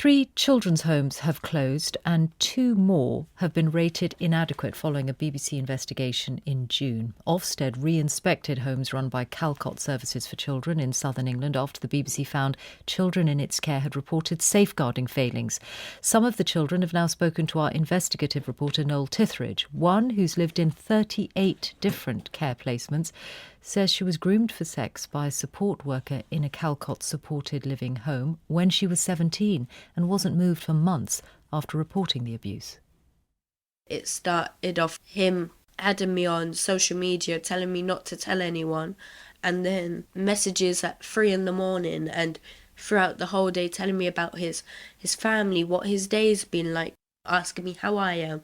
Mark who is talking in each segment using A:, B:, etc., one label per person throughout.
A: 3 children's homes have closed and 2 more have been rated inadequate following a BBC investigation in June. Ofsted re-inspected homes run by Calcott Services for Children in southern England after the BBC found children in its care had reported safeguarding failings. Some of the children have now spoken to our investigative reporter Noel Tithridge. One, who's lived in 38 different care placements, says she was groomed for sex by a support worker in a Calcott supported living home when she was 17 and wasn't moved for months after reporting the abuse.
B: It started off him adding me on social media, telling me not to tell anyone, and then messages at 3 a.m. and throughout the whole day telling me about his family, what his day's been like, asking me how I am.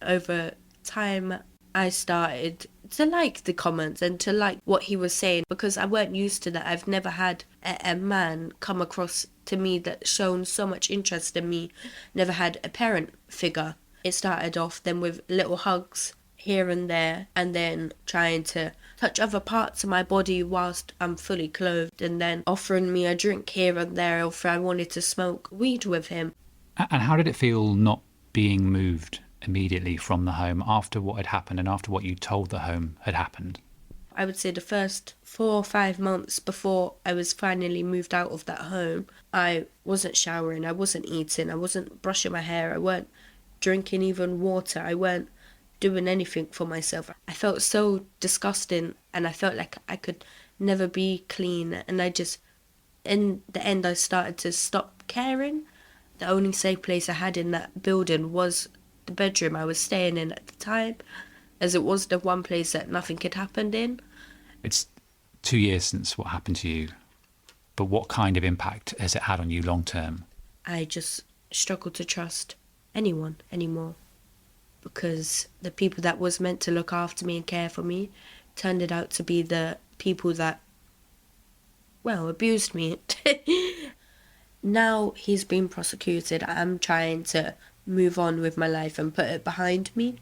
B: Over time, I started to like the comments and to like what he was saying because I weren't used to that. I've never had a man come across to me that's shown so much interest in me, never had a parent figure. It started off then with little hugs here and there, and then trying to touch other parts of my body whilst I'm fully clothed, and then offering me a drink here and there if I wanted to smoke weed with him.
C: And how did it feel not being moved immediately from the home after what had happened and after what you told the home had happened?
B: I would say the first 4 or 5 months before I was finally moved out of that home, I wasn't showering, I wasn't eating, I wasn't brushing my hair, I weren't drinking even water, I weren't doing anything for myself. I felt so disgusting and I felt like I could never be clean, and in the end I started to stop caring. The only safe place I had in that building was the bedroom I was staying in at the time, as it was the one place that nothing had happened in.
C: It's 2 years since what happened to you, but what kind of impact has it had on you long term?
B: I just struggled to trust anyone anymore, because the people that was meant to look after me and care for me turned it out to be the people that, abused me. Now he's been prosecuted. I'm trying to move on with my life and put it behind me.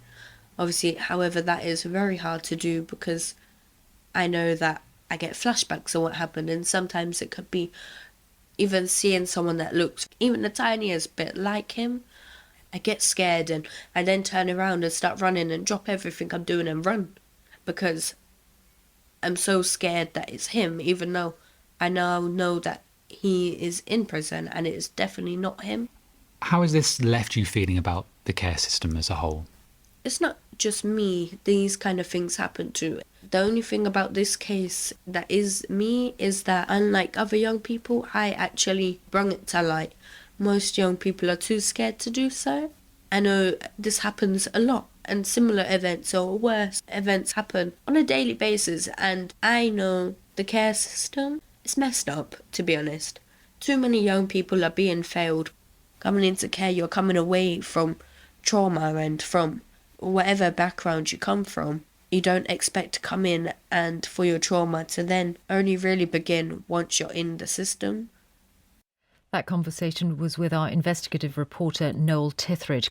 B: Obviously, however, that is very hard to do because I know that I get flashbacks of what happened, and sometimes it could be even seeing someone that looks even the tiniest bit like him. I get scared and I then turn around and start running and drop everything I'm doing and run because I'm so scared that it's him, even though I now know that he is in prison and it is definitely not him.
C: How has this left you feeling about the care system as a whole?
B: It's not just me, these kind of things happen to. The only thing about this case that is me is that unlike other young people, I actually brought it to light. Most young people are too scared to do so. I know this happens a lot, and similar events or worse events happen on a daily basis, and I know the care system is messed up, to be honest. Too many young people are being failed. Coming into care, you're coming away from trauma and from whatever background you come from. You don't expect to come in and for your trauma to then only really begin once you're in the system.
A: That conversation was with our investigative reporter Noel Tithridge.